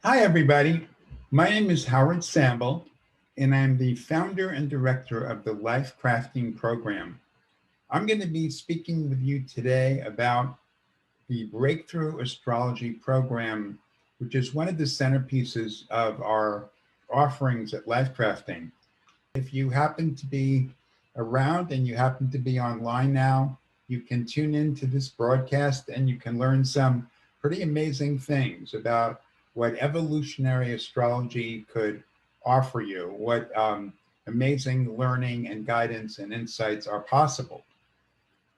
Hi, everybody. My name is Howard Samble, and I'm the founder and director of the Life Crafting Program. I'm going to be speaking with you today about the Breakthrough Astrology Program, which is one of the centerpieces of our offerings at Life Crafting. If you happen to be around and you happen to be online now, you can tune into this broadcast and you can learn some pretty amazing things about what evolutionary astrology could offer you, what amazing learning and guidance and insights are possible.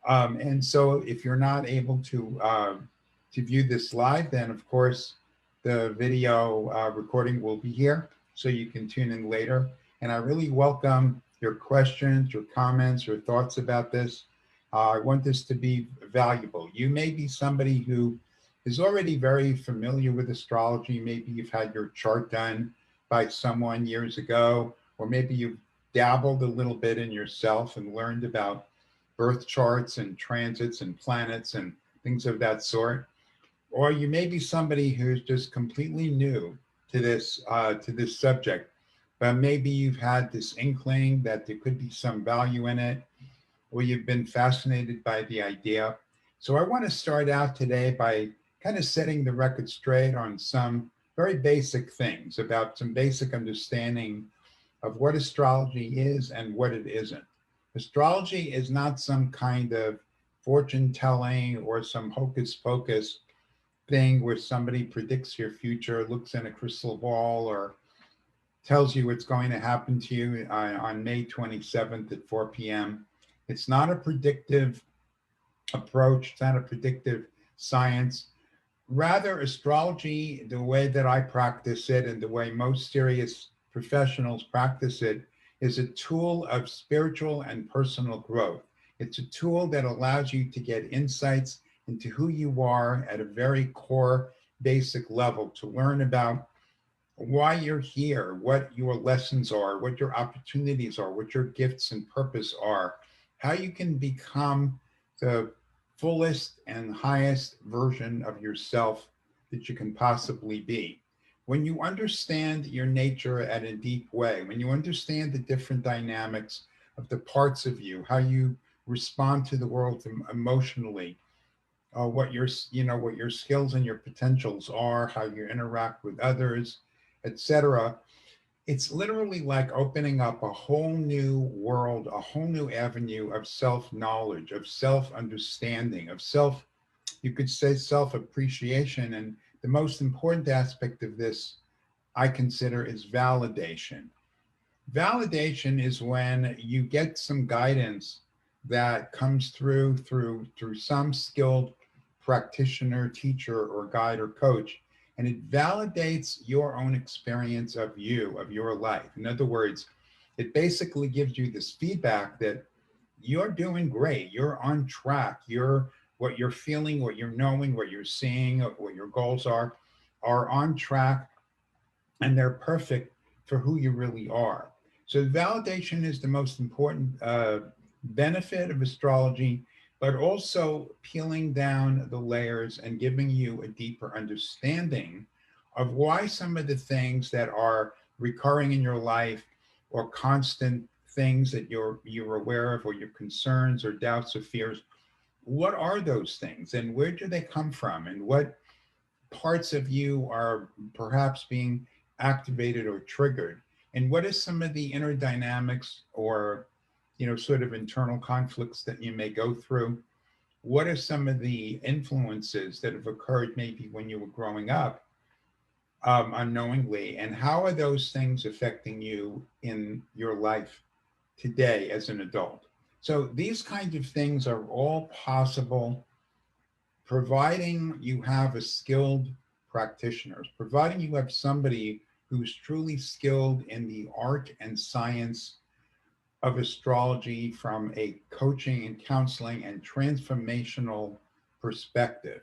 And so, if you're not able to view this live, then of course the video recording will be here, so you can tune in later. And I really welcome your questions, your comments, your thoughts about this. I want this to be valuable. You may be somebody who is already very familiar with astrology. Maybe you've had your chart done by someone years ago, or maybe you've dabbled a little bit in yourself and learned about birth charts and transits and planets and things of that sort. Or you may be somebody who's just completely new to this subject, but maybe you've had this inkling that there could be some value in it, or you've been fascinated by the idea. So I want to start out today by kind of setting the record straight on some very basic things about some basic understanding of what astrology is and what it isn't. Astrology is not some kind of fortune telling or some hocus pocus thing where somebody predicts your future, looks in a crystal ball, or tells you what's going to happen to you on May 27th at 4 p.m. It's not a predictive approach, it's not a predictive science. Rather, astrology, the way that I practice it and the way most serious professionals practice it, is a tool of spiritual and personal growth. It's a tool that allows you to get insights into who you are at a very core, basic level, to learn about why you're here, what your lessons are, what your opportunities are, what your gifts and purpose are, how you can become the fullest and highest version of yourself that you can possibly be. When you understand your nature at a deep way, when you understand the different dynamics of the parts of you, how you respond to the world emotionally, what your skills and your potentials are, how you interact with others, etc. It's literally like opening up a whole new world, a whole new avenue of self knowledge, of self understanding, of self, you could say, self appreciation. And the most important aspect of this, I consider, is validation. Validation is when you get some guidance that comes through some skilled practitioner, teacher, or guide or coach, and it validates your own experience of you, of your life. In other words, it basically gives you this feedback that you're doing great, you're on track, you're what you're feeling, what you're knowing, what you're seeing, what your goals are on track, and they're perfect for who you really are. So, validation is the most important benefit of astrology, but also peeling down the layers and giving you a deeper understanding of why some of the things that are recurring in your life or constant things that you're aware of, or your concerns or doubts or fears, what are those things and where do they come from, and what parts of you are perhaps being activated or triggered, and what is some of the inner dynamics or sort of internal conflicts that you may go through. What are some of the influences that have occurred maybe when you were growing up, unknowingly, and how are those things affecting you in your life today as an adult? So these kinds of things are all possible, providing you have a skilled practitioner, providing you have somebody who's truly skilled in the art and science of astrology from a coaching and counseling and transformational perspective.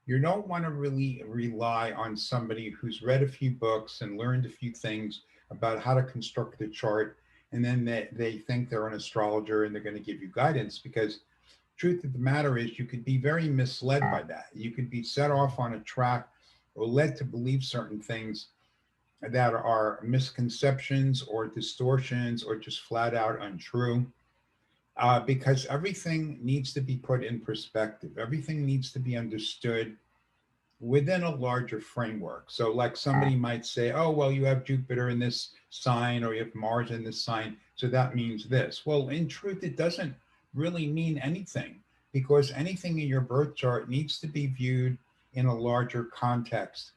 You don't want to really rely on somebody who's read a few books and learned a few things about how to construct the chart, and then they think they're an astrologer and they're going to give you guidance, because truth of the matter is you could be very misled by that. You could be set off on a track or led to believe certain things that are misconceptions or distortions or just flat out untrue. Because everything needs to be put in perspective, everything needs to be understood within a larger framework. So, like somebody might say, oh, well, you have Jupiter in this sign or you have Mars in this sign, so that means this. Well, in truth, it doesn't really mean anything because anything in your birth chart needs to be viewed in a larger context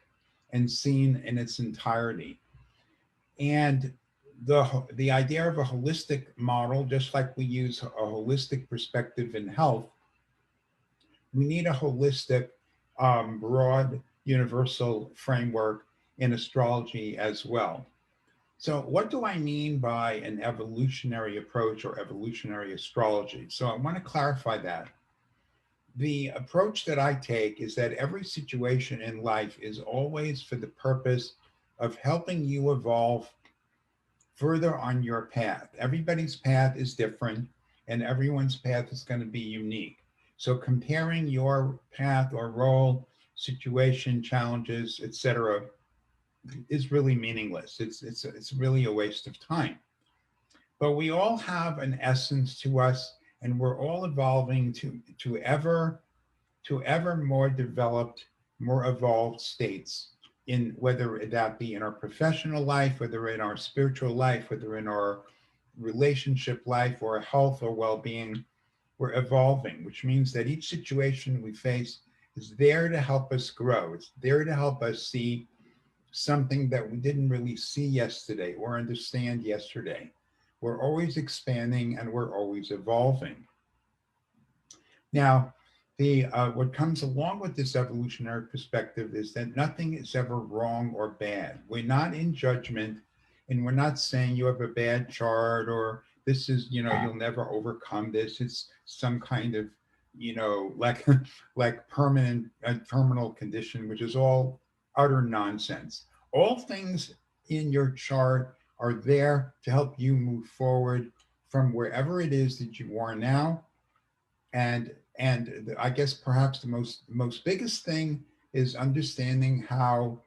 and seen in its entirety. And the idea of a holistic model, just like we use a holistic perspective in health, we need a holistic, broad, universal framework in astrology as well. So, what do I mean by an evolutionary approach or evolutionary astrology? So, I want to clarify that. The approach that I take is that every situation in life is always for the purpose of helping you evolve further on your path. Everybody's path is different, and everyone's path is going to be unique. So comparing your path or role, situation, challenges, etc., is really meaningless. It's really a waste of time. But we all have an essence to us, and we're all evolving to ever more developed, more evolved states, in whether that be in our professional life, whether in our spiritual life, whether in our relationship life or health or well-being. We're evolving, which means that each situation we face is there to help us grow. It's there to help us see something that we didn't really see yesterday or understand yesterday. We're always expanding and we're always evolving. Now, the what comes along with this evolutionary perspective is that nothing is ever wrong or bad. We're not in judgment, and we're not saying you have a bad chart or this is, you'll never overcome this. It's some kind of, like like permanent terminal condition, which is all utter nonsense. All things in your chart are there to help you move forward from wherever it is that you are now. And I guess perhaps the most biggest thing is understanding how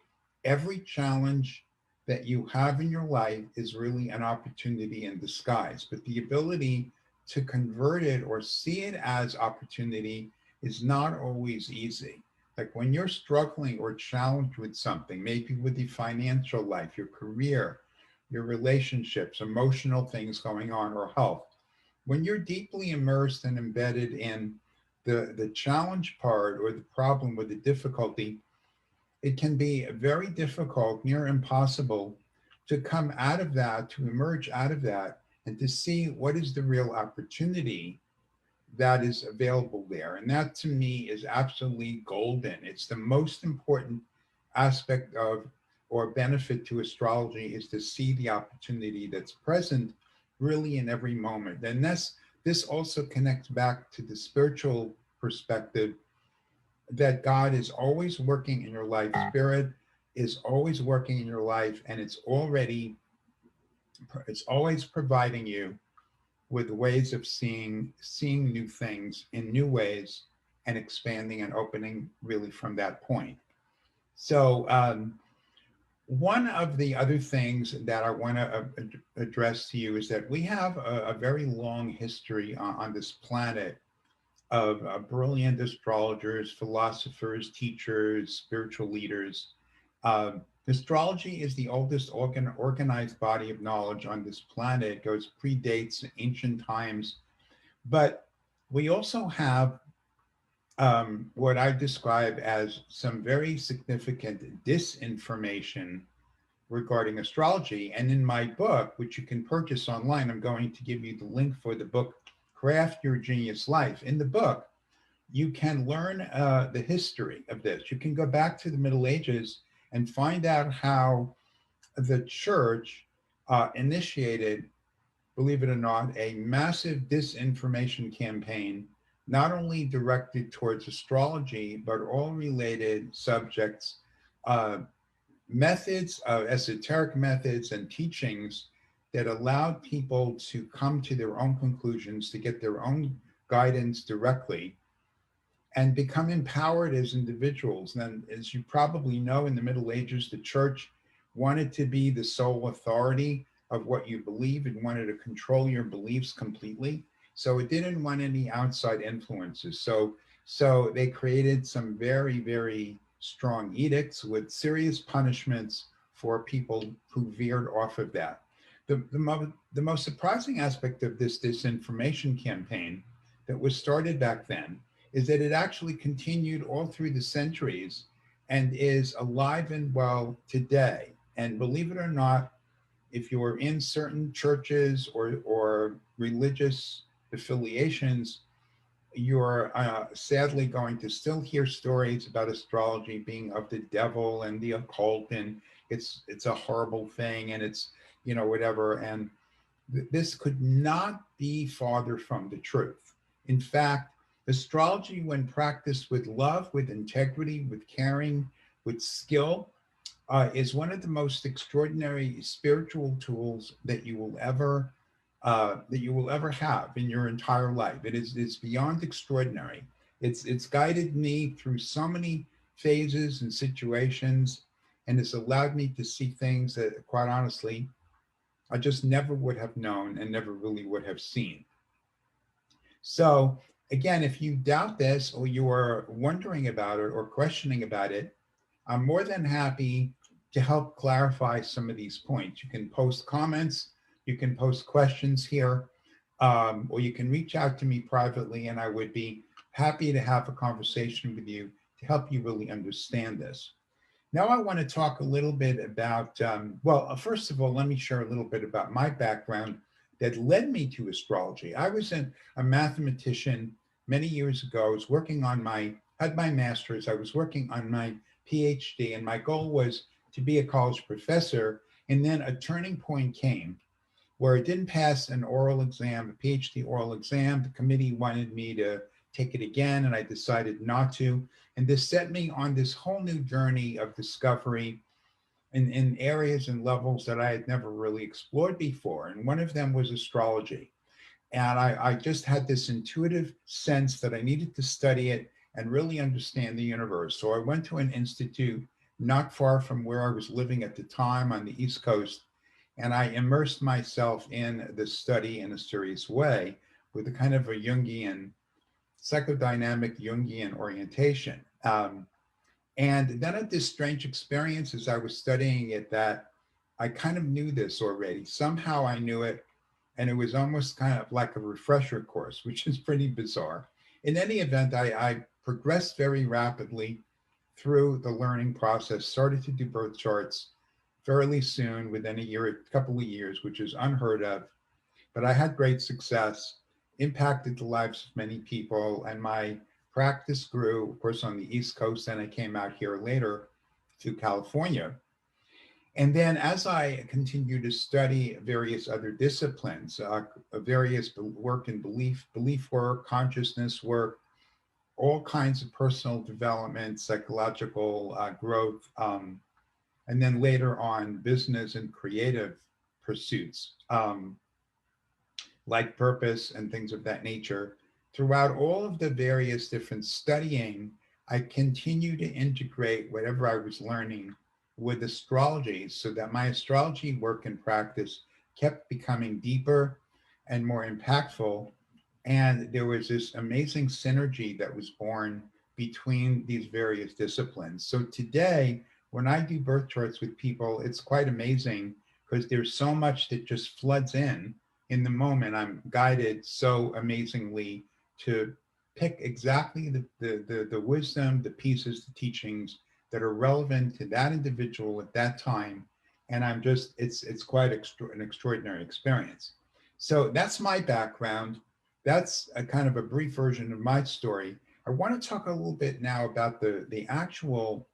every challenge that you have in your life is really an opportunity in disguise. But the ability to convert it or see it as opportunity is not always easy. Like when you're struggling or challenged with something, maybe with the financial life, your career, your relationships, emotional things going on, or health, when you're deeply immersed and embedded in the challenge part or the problem or the difficulty, it can be very difficult, near impossible, to come out of that, to emerge out of that, and to see what is the real opportunity that is available there. And that to me is absolutely golden. It's the most important aspect of or benefit to astrology is to see the opportunity that's present really in every moment. And this also connects back to the spiritual perspective that God is always working in your life. Spirit is always working in your life, and it's always providing you with ways of seeing new things in new ways and expanding and opening really from that point. So one of the other things that I want to address to you is that we have a very long history on this planet of brilliant astrologers, philosophers, teachers, spiritual leaders. Astrology is the oldest organized body of knowledge on this planet. It goes predates ancient times, but we also have what I describe as some very significant disinformation regarding astrology. And in my book, which you can purchase online, I'm going to give you the link for the book, Craft Your Genius Life. In the book, you can learn the history of this. You can go back to the Middle Ages and find out how the church initiated, believe it or not, a massive disinformation campaign, not only directed towards astrology, but all related subjects, uh, methods, esoteric methods, and teachings that allowed people to come to their own conclusions, to get their own guidance directly and become empowered as individuals. And as you probably know, in the Middle Ages, the church wanted to be the sole authority of what you believe and wanted to control your beliefs completely. So it didn't want any outside influences. So they created some very, very strong edicts with serious punishments for people who veered off of that. The most surprising aspect of this disinformation campaign that was started back then is that it actually continued all through the centuries and is alive and well today. And believe it or not, if you're in certain churches or religious affiliations, you're sadly going to still hear stories about astrology being of the devil and the occult, and it's a horrible thing, and it's whatever. And this could not be farther from the truth. In fact, astrology, when practiced with love, with integrity, with caring, with skill, is one of the most extraordinary spiritual tools that you will ever have in your entire life. It's beyond extraordinary. It's guided me through so many phases and situations, and it's allowed me to see things that, quite honestly, I just never would have known and never really would have seen. So, again, if you doubt this or you are wondering about it or questioning about it, I'm more than happy to help clarify some of these points. You can post comments, you can post questions here, or you can reach out to me privately, and I would be happy to have a conversation with you to help you really understand this. Now, I want to talk a little bit about, first of all, let me share a little bit about my background that led me to astrology. I was a mathematician many years ago. I was working on had my master's, I was working on my PhD, and my goal was to be a college professor. And then a turning point came where I didn't pass an oral exam, a PhD oral exam. The committee wanted me to take it again, and I decided not to. And this set me on this whole new journey of discovery in areas and levels that I had never really explored before. And one of them was astrology. And I just had this intuitive sense that I needed to study it and really understand the universe. So I went to an institute not far from where I was living at the time on the East Coast, and I immersed myself in the study in a serious way with a kind of a Jungian, psychodynamic Jungian orientation. And then I had this strange experience as I was studying it that I kind of knew this already. Somehow I knew it, and it was almost kind of like a refresher course, which is pretty bizarre. In any event, I progressed very rapidly through the learning process, started to do birth charts fairly soon, within a couple of years, which is unheard of. But I had great success, impacted the lives of many people, and my practice grew, of course, on the East Coast. Then I came out here later to California. And then as I continued to study various other disciplines, various work in belief work, consciousness work, all kinds of personal development, psychological growth, and then later on business and creative pursuits, like purpose and things of that nature. Throughout all of the various different studying, I continue to integrate whatever I was learning with astrology so that my astrology work and practice kept becoming deeper and more impactful. And there was this amazing synergy that was born between these various disciplines. So today, when I do birth charts with people, it's quite amazing because there's so much that just floods in the moment. I'm guided so amazingly to pick exactly the wisdom, the pieces, the teachings that are relevant to that individual at that time. And it's quite an extraordinary experience. So that's my background. That's a kind of a brief version of my story. I want to talk a little bit now about the actual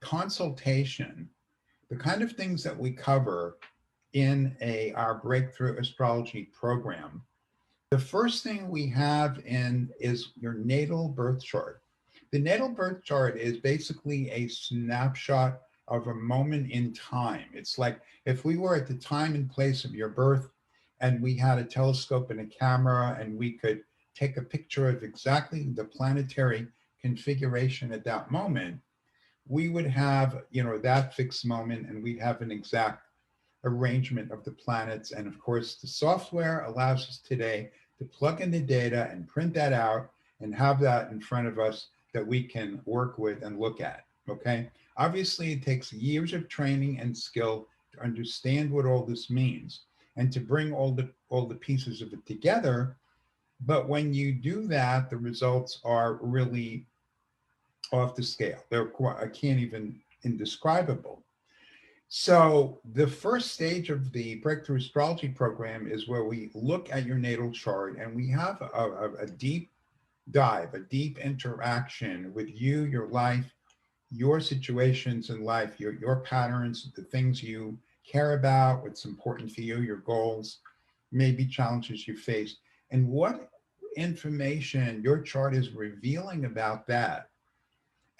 consultation, the kind of things that we cover in our breakthrough astrology program. The first thing we have in is your natal birth chart. The natal birth chart is basically a snapshot of a moment in time. It's like if we were at the time and place of your birth and we had a telescope and a camera and we could take a picture of exactly the planetary configuration at that moment, we would have, that fixed moment, and we'd have an exact arrangement of the planets. And of course, the software allows us today to plug in the data and print that out and have that in front of us that we can work with and look at. Okay. Obviously, it takes years of training and skill to understand what all this means and to bring all the pieces of it together. But when you do that, the results are really off the scale. They're quite, I can't even indescribable. So the first stage of the Breakthrough Astrology program is where we look at your natal chart and we have a deep dive, a deep interaction with you, your life, your situations in life, your patterns, the things you care about, what's important for you, your goals, maybe challenges you face, and what information your chart is revealing about that.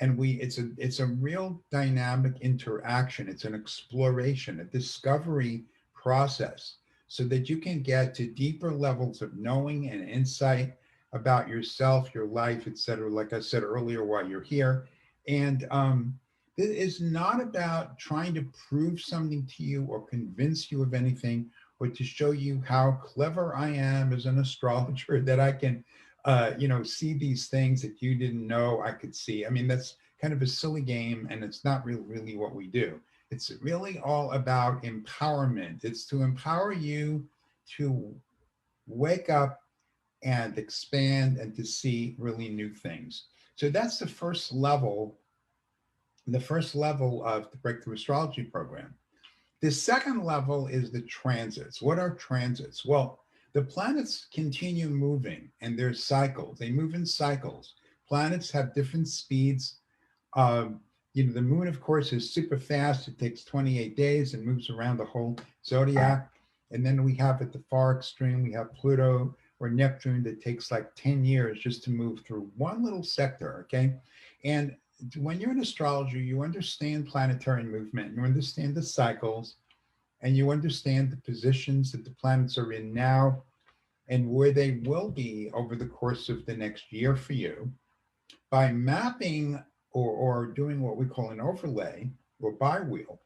And it's a real dynamic interaction. It's an exploration, a discovery process, so that you can get to deeper levels of knowing and insight about yourself, your life, etc. Like I said earlier, while you're here. And it is not about trying to prove something to you or convince you of anything, or to show you how clever I am as an astrologer, that I can see these things that you didn't know I could see. I mean, that's kind of a silly game, and it's not really what we do. It's really all about empowerment. It's to empower you to wake up and expand and to see really new things. So that's the first level of the Breakthrough Astrology program. The second level is the transits. What are transits? Well, the planets continue moving and there's cycles. They move in cycles. Planets have different speeds. Um, the moon, of course, is super fast. It takes 28 days and moves around the whole zodiac. And then we have at the far extreme, we have Pluto or Neptune that takes like 10 years just to move through one little sector. Okay. And when you're an astrologer, you understand planetary movement, you understand the cycles, and you understand the positions that the planets are in now and where they will be over the course of the next year for you. By mapping or doing what we call an overlay or bi-wheel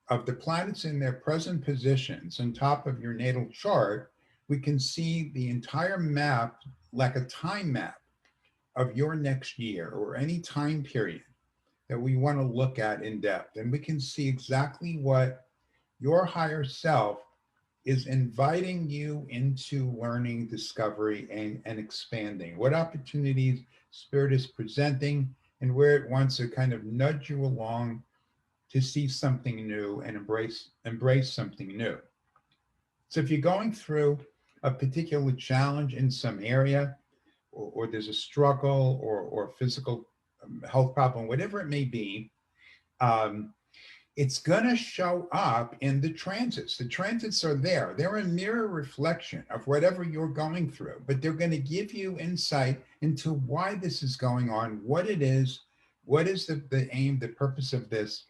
of the planets in their present positions on top of your natal chart, we can see the entire map, like a time map of your next year or any time period that we want to look at in depth. And we can see exactly what your higher self is inviting you into learning, discovery, and expanding. What opportunities Spirit is presenting, and where it wants to kind of nudge you along to see something new and embrace something new. So if you're going through a particular challenge in some area, or there's a struggle or physical health problem, whatever it may be, um, it's going to show up in the transits. The transits are there. They're a mirror reflection of whatever you're going through, but they're going to give you insight into why this is going on, what it is, what is the aim, the purpose of this,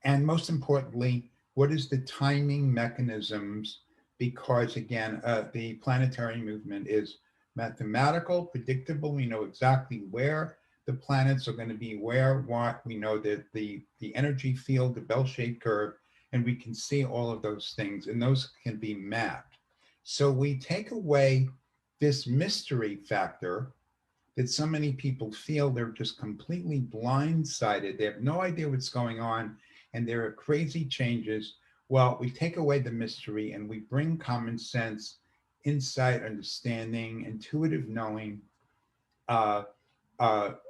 and most importantly, what is the timing mechanisms? Because again, the planetary movement is mathematical, predictable. We know exactly where the planets are going to be, where, what. We know that the energy field, the bell-shaped curve, and we can see all of those things, and those can be mapped. So we take away this mystery factor that so many people feel. They're just completely blindsided. They have no idea what's going on, and there are crazy changes. Well, we take away the mystery and we bring common sense, insight, understanding, intuitive knowing uh,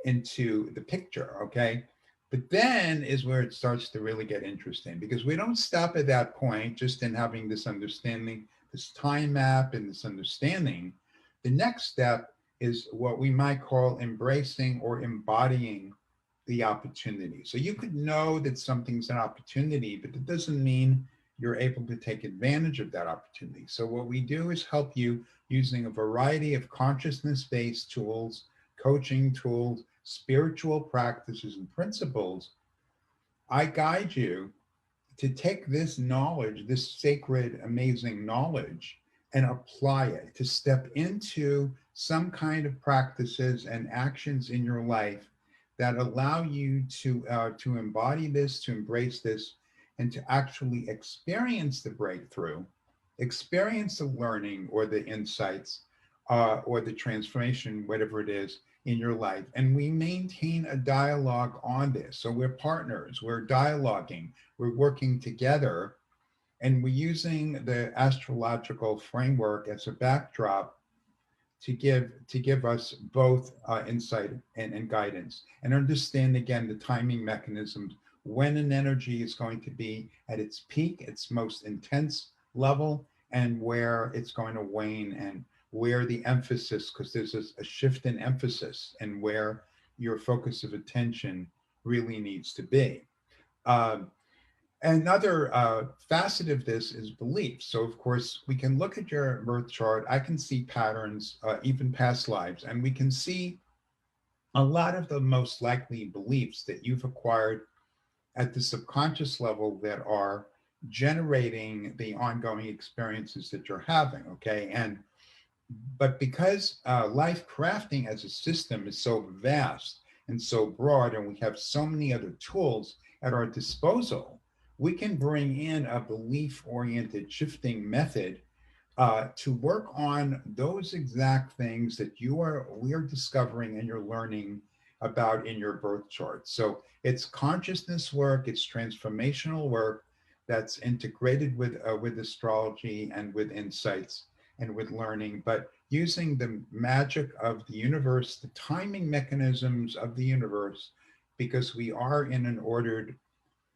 into the picture. Okay. But then is where it starts to really get interesting, because we don't stop at that point just in having this understanding, this time map, and this understanding. The next step is what we might call embracing or embodying the opportunity. So you could know that something's an opportunity, but that doesn't mean you're able to take advantage of that opportunity. So what we do is help you using a variety of consciousness-based tools, coaching tools, spiritual practices, and principles. I guide you to take this knowledge, this sacred, amazing knowledge, and apply it, to step into some kind of practices and actions in your life that allow you to embody this, to embrace this, and to actually experience the breakthrough, experience the learning or the insights or the transformation, whatever it is in your life. And we maintain a dialogue on this. So we're partners, we're dialoguing, we're working together, and we're using the astrological framework as a backdrop to give us both insight and guidance, and understand again the timing mechanisms, when an energy is going to be at its peak, its most intense level, and where it's going to wane, and where the emphasis, because there's a shift in emphasis, and where your focus of attention really needs to be. Um, Another facet of this is belief. So, of course, we can look at your birth chart. I can see patterns, even past lives, and we can see a lot of the most likely beliefs that you've acquired at the subconscious level that are generating the ongoing experiences that you're having. Okay. But because life crafting as a system is so vast and so broad, and we have so many other tools at our disposal, we can bring in a belief oriented shifting method to work on those exact things that we are discovering and you're learning about in your birth chart. So it's consciousness work, it's transformational work that's integrated with astrology and with insights and with learning, but using the magic of the universe, the timing mechanisms of the universe, because we are in an ordered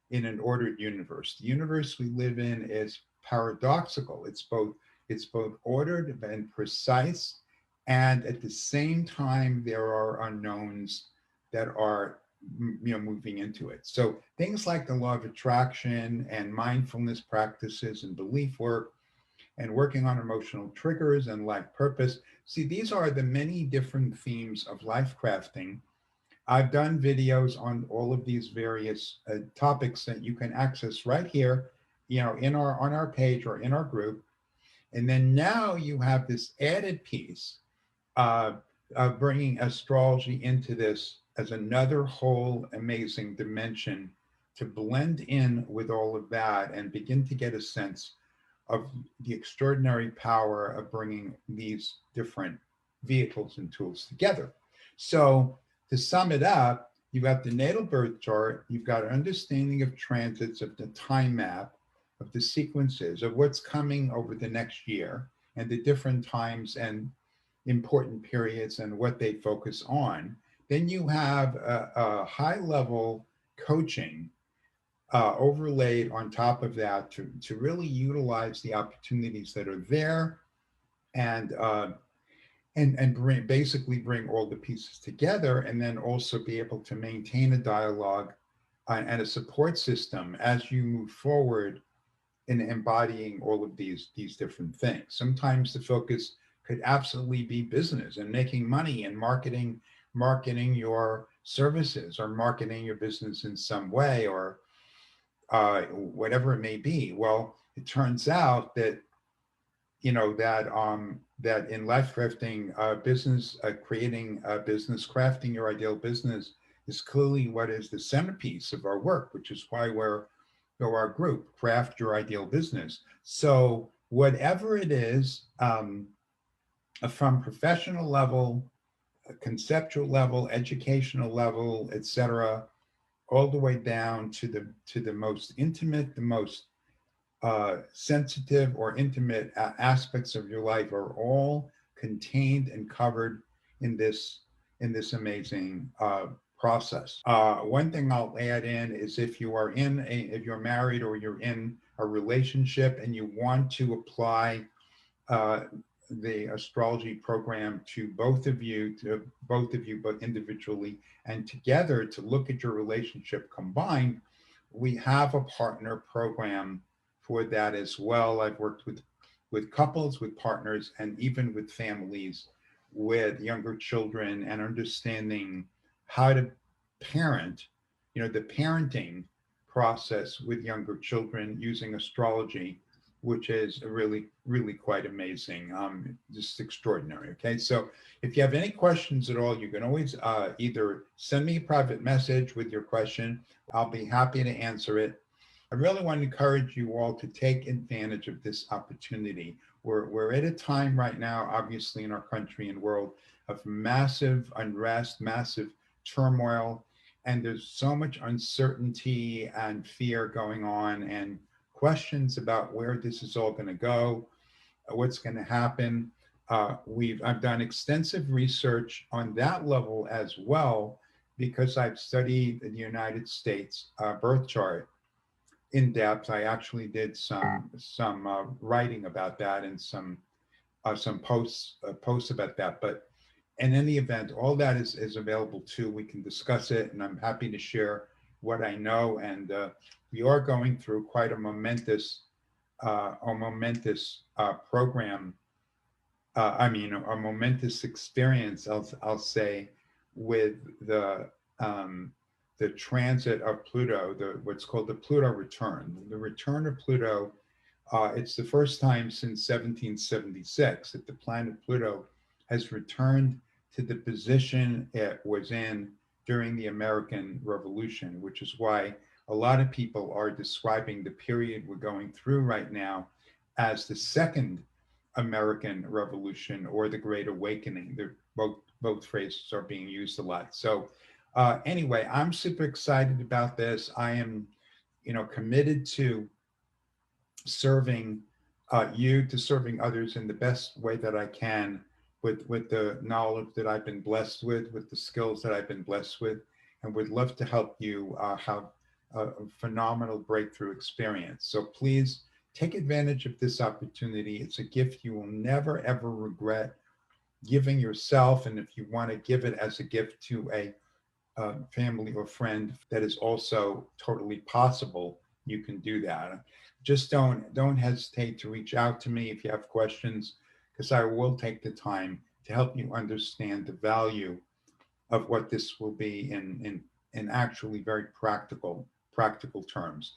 universe. The universe we live in is paradoxical. It's both ordered and precise, and at the same time there are unknowns that are moving into it. So things like the law of attraction and mindfulness practices and belief work and working on emotional triggers and life purpose. See, these are the many different themes of life crafting. I've done videos on all of these various topics that you can access right here, in our on our page or in our group. And then now you have this added piece, uh, of bringing astrology into this as another whole amazing dimension to blend in with all of that and begin to get a sense of the extraordinary power of bringing these different vehicles and tools together. So, to sum it up, you've got the natal birth chart, you've got an understanding of transits, of the time map, of the sequences, of what's coming over the next year, and the different times and important periods and what they focus on. Then you have a high level coaching overlaid on top of that to really utilize the opportunities that are there, and basically bring all the pieces together, and then also be able to maintain a dialogue and a support system as you move forward in embodying all of these different things. Sometimes the focus could absolutely be business and making money and marketing your services or marketing your business in some way, or whatever it may be. Well, it turns out that that in life crafting, business, creating a business, crafting your ideal business is clearly what is the centerpiece of our work, which is why our group, Craft Your Ideal Business. So whatever it is, from professional level, conceptual level, educational level, etc., all the way down to the most intimate, the most sensitive or intimate aspects of your life, are all contained and covered in this amazing process. One thing I'll add in is, if you're married or you're in a relationship and you want to apply uh, the astrology program to both of you, both individually and together, to look at your relationship combined, we have a partner program for that as well. I've worked with couples, with partners, and even with families with younger children, and understanding how to parent, the parenting process with younger children using astrology which is really, really quite amazing. Just extraordinary. Okay. So if you have any questions at all, you can always either send me a private message with your question. I'll be happy to answer it. I really want to encourage you all to take advantage of this opportunity. We're at a time right now, obviously, in our country and world of massive unrest, massive turmoil, and there's so much uncertainty and fear going on, and questions about where this is all going to go, what's going to happen. I've done extensive research on that level as well because I've studied the United States birth chart in depth. I actually did some writing about that and some posts about that. But in any event, all that is available too. We can discuss it, and I'm happy to share what I know. And we are going through quite a momentous program. I mean, a momentous experience. I'll say with the transit of Pluto, what's called the Pluto return. The return of Pluto, it's the first time since 1776 that the planet Pluto has returned to the position it was in during the American Revolution, which is why a lot of people are describing the period we're going through right now as the second American Revolution or the Great Awakening. They're both phrases are being used a lot. So anyway, I'm super excited about this. I am, committed to serving you, to serving others in the best way that I can with the knowledge that I've been blessed with the skills that I've been blessed with, and would love to help you have a phenomenal breakthrough experience. So please take advantage of this opportunity. It's a gift you will never, ever regret giving yourself. And if you want to give it as a gift to a family or friend, that is also totally possible. You can do that. Just don't hesitate to reach out to me if you have questions, because I will take the time to help you understand the value of what this will be in actually very practical terms.